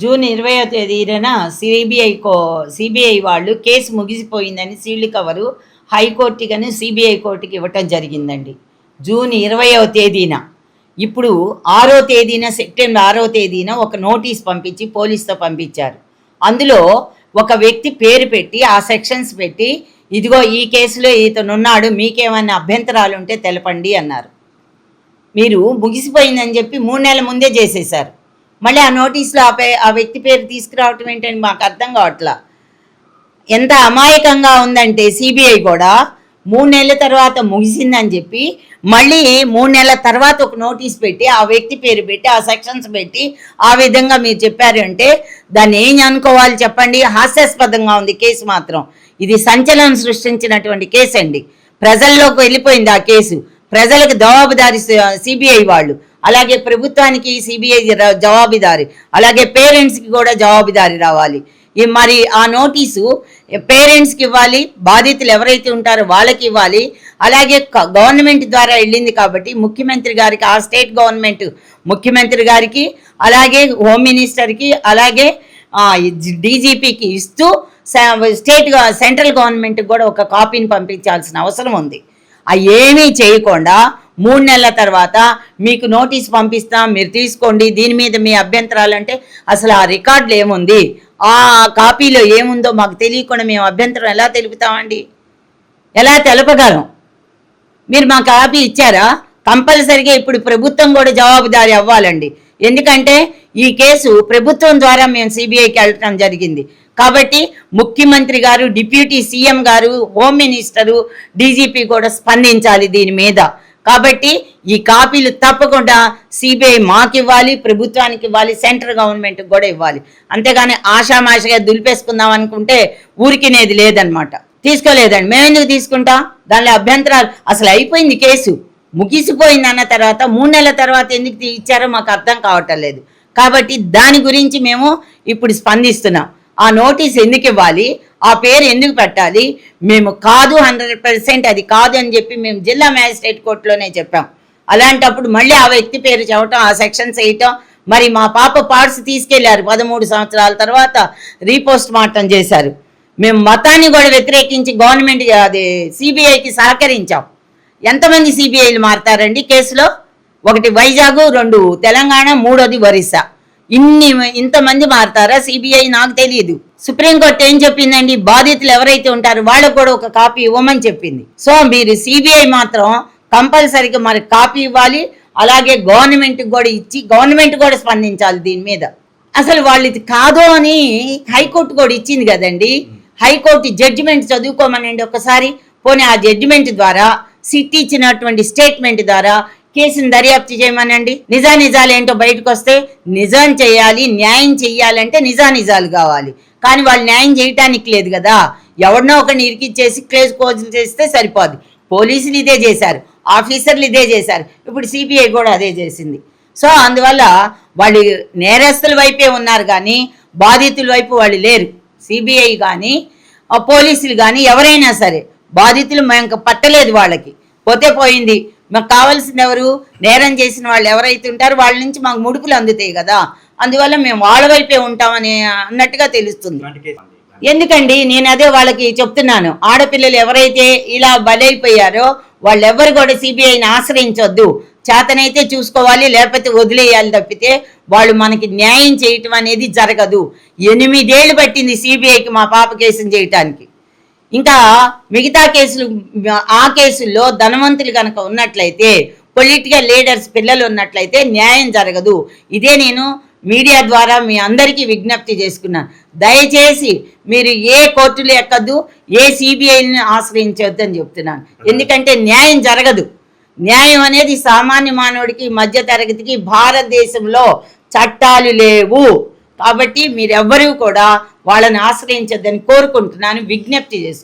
June 20వ తేదీన CBI వాళ్ళు case ముగిసిపోయిందని sealed cover high court కానీ సిబిఐ కోర్టుకి ఇవ్వటం జరిగిందండి. జూన్ 20వ తేదీన ఇప్పుడు 6వ తేదీన సెప్టెంబర్ 6వ తేదీన ఒక నోటీస్ పంపించి పోలీసుతో పంపించారు. అందులో ఒక వ్యక్తి పేరు పెట్టి ఆ సెక్షన్స్ పెట్టి ఇదిగో ఈ కేసులో ఇతనున్నాడు, మీకేమైనా అభ్యంతరాలు ఉంటే తెలపండి అన్నారు. మీరు ముగిసిపోయిందని చెప్పి 3 నెలల ముందే చేసేశారు. మళ్ళీ ఆ నోటీసులో ఆ వ్యక్తి పేరు తీసుకురావటం ఏంటని మాకు అర్థం కావట్లా. ఎంత అమాయకంగా ఉందంటే సిబిఐ కూడా 3 నెలల తర్వాత ముగిసిందని చెప్పి మళ్ళీ 3 నెలల తర్వాత ఒక నోటీస్ పెట్టి ఆ వ్యక్తి పేరు పెట్టి ఆ సెక్షన్స్ పెట్టి ఆ విధంగా మీరు చెప్పారు అంటే దాన్ని ఏం అనుకోవాలి చెప్పండి. హాస్యాస్పదంగా ఉంది కేసు మాత్రం. ఇది సంచలనం సృష్టించినటువంటి కేసు అండి. ప్రజల్లోకి వెళ్ళిపోయింది ఆ కేసు. ప్రజలకు జవాబుదారి సిబిఐ వాళ్ళు, అలాగే ప్రభుత్వానికి సిబిఐ జవాబుదారి, అలాగే పేరెంట్స్కి కూడా జవాబుదారి రావాలి. మరి ఆ నోటీసు పేరెంట్స్కి ఇవ్వాలి, బాధితులు ఎవరైతే ఉంటారో వాళ్ళకి ఇవ్వాలి, అలాగే గవర్నమెంట్ ద్వారా వెళ్ళింది కాబట్టి ముఖ్యమంత్రి గారికి, ఆ స్టేట్ గవర్నమెంట్ ముఖ్యమంత్రి గారికి, అలాగే హోమ్ మినిస్టర్కి, అలాగే డీజీపీకి ఇస్తూ సెంట్రల్ గవర్నమెంట్కి కూడా ఒక కాపీని పంపించాల్సిన అవసరం ఉంది. ఏమీ చేయకుండా 3 నెలల తర్వాత మీకు నోటీస్ పంపిస్తాం, మీరు తీసుకోండి, దీని మీద మీ అభ్యంతరాలు అంటే అసలు ఆ రికార్డులు ఏముంది, ఆ కాపీలో ఏముందో మాకు తెలియకుండా మేము అభ్యంతరం ఎలా తెలుపుతామండి? ఎలా తెలపగలం? మీరు మా కాపీ ఇచ్చారా? కంపల్సరిగా ఇప్పుడు ప్రభుత్వం కూడా జవాబుదారీ అవ్వాలండి. ఎందుకంటే ఈ కేసు ప్రభుత్వం ద్వారా మేము సిబిఐకి వెళ్ళటం జరిగింది కాబట్టి ముఖ్యమంత్రి గారు, డిప్యూటీ సీఎం గారు, హోమ్ మినిస్టరు, డీజీపీ కూడా స్పందించాలి దీని మీద. కాబట్టి ఈ కాపీలు తప్పకుండా సిబిఐ మాకు ఇవ్వాలి, ప్రభుత్వానికి ఇవ్వాలి, సెంట్రల్ గవర్నమెంట్కి కూడా ఇవ్వాలి. అంతేగాని ఆషామాషగా దులిపేసుకుందాం అనుకుంటే ఊరికినేది లేదనమాట. తీసుకోలేదండి. మేము ఎందుకు తీసుకుంటాం? దానిలో అభ్యంతరాలు అసలు అయిపోయింది, కేసు ముగిసిపోయింది అన్న తర్వాత 3 నెలల తర్వాత ఎందుకు ఇచ్చారో మాకు అర్థం కావటం లేదు. కాబట్టి దాని గురించి మేము ఇప్పుడు స్పందిస్తున్నాం. ఆ నోటీస్ ఎందుకు ఇవ్వాలి, ఆ పేరు ఎందుకు పెట్టాలి? మేము కాదు, 100% అది కాదు అని చెప్పి మేము జిల్లా మ్యాజిస్ట్రేట్ కోర్టులోనే చెప్పాం. అలాంటప్పుడు మళ్ళీ ఆ వ్యక్తి పేరు చెప్పటం, ఆ సెక్షన్స్ వేయటం. మరి మా పాప పార్ట్స్ తీసుకెళ్లారు 13 సంవత్సరాల తర్వాత రీపోస్ట్ మార్టం చేశారు. మేము మతాన్ని కూడా వ్యతిరేకించి గవర్నమెంట్ సిబిఐకి సహకరించాం. ఎంతమంది సిబిఐలు మారతారండి కేసులో? 1 వైజాగ్, 2 తెలంగాణ, 3వది ఒరిస్సా. ఇంతమంది మారతారా సిబిఐ? నాకు తెలియదు. సుప్రీంకోర్టు ఏం చెప్పిందండి? బాధితులు ఎవరైతే ఉంటారో వాళ్ళకు కూడా ఒక కాపీ ఇవ్వమని చెప్పింది. సో మీరు సిబిఐ మాత్రం కంపల్సరీగా మరి కాపీ ఇవ్వాలి, అలాగే గవర్నమెంట్కి కూడా ఇచ్చి గవర్నమెంట్ కూడా స్పందించాలి దీని మీద. అసలు వాళ్ళు ఇది కాదు అని హైకోర్టు కూడా ఇచ్చింది కదండి. హైకోర్టు జడ్జిమెంట్ చదువుకోమనండి ఒకసారి. పోనీ ఆ జడ్జిమెంట్ ద్వారా, సిట్ ఇచ్చినటువంటి స్టేట్మెంట్ ద్వారా కేసును దర్యాప్తు చేయమనండి. నిజాలు ఏంటో బయటకు వస్తే నిజం చేయాలి, న్యాయం చెయ్యాలంటే నిజాలు కావాలి. కానీ వాళ్ళు న్యాయం చేయటానికి లేదు కదా. ఎవరినో ఒకరిని ఇరికిచ్చేసి కేసు క్లోజ్ చేస్తే సరిపోదు. పోలీసులు ఇదే చేశారు, ఆఫీసర్లు ఇదే చేశారు, ఇప్పుడు సిబిఐ కూడా అదే చేసింది. సో అందువల్ల వాళ్ళు నేరస్తుల వైపే ఉన్నారు కానీ బాధితుల వైపు వాళ్ళు లేరు. సిబిఐ కానీ పోలీసులు కానీ ఎవరైనా సరే బాధితులు మేము పట్టలేదు, వాళ్ళకి పోతే పోయింది. మాకు కావాల్సింది ఎవరు? నేరం చేసిన వాళ్ళు ఎవరైతే ఉంటారో వాళ్ళ నుంచి మాకు ముడుపులు అందుతాయి కదా. అందువల్ల మేము వాళ్ళ వైపే ఉంటామని అన్నట్టుగా తెలుస్తుంది. ఎందుకండి నేను అదే వాళ్ళకి చెప్తున్నాను. ఆడపిల్లలు ఎవరైతే ఇలా బలైపోయారో వాళ్ళెవ్వరు కూడా సిబిఐని ఆశ్రయించొద్దు. చేతనైతే చూసుకోవాలి, లేకపోతే వదిలేయాలి తప్పితే వాళ్ళు మనకి న్యాయం చేయటం అనేది జరగదు. 8 ఏళ్ళు పట్టింది సిబిఐకి మా పాప కేసును చేయటానికి. ఇంకా మిగతా కేసులు, ఆ కేసుల్లో ధనవంతులు కనుక ఉన్నట్లయితే, పొలిటికల్ లీడర్స్ పిల్లలు ఉన్నట్లయితే న్యాయం జరగదు. ఇదే నేను మీడియా ద్వారా మీ అందరికీ విజ్ఞప్తి చేసుకున్నాను. దయచేసి మీరు ఏ కోర్టులు ఎక్కద్దు, ఏ సిబిఐని ఆశ్రయించవద్దు అని చెప్తున్నాను. ఎందుకంటే న్యాయం జరగదు. న్యాయం అనేది సామాన్య మానవుడికి, మధ్య తరగతికి భారతదేశంలో చట్టాలు లేవు. కాబట్టి మీరెవ్వరూ కూడా వాళ్ళని ఆశ్రయించొద్దని కోరుకుంటున్నాను, విజ్ఞప్తి చేసుకుంటున్నాను.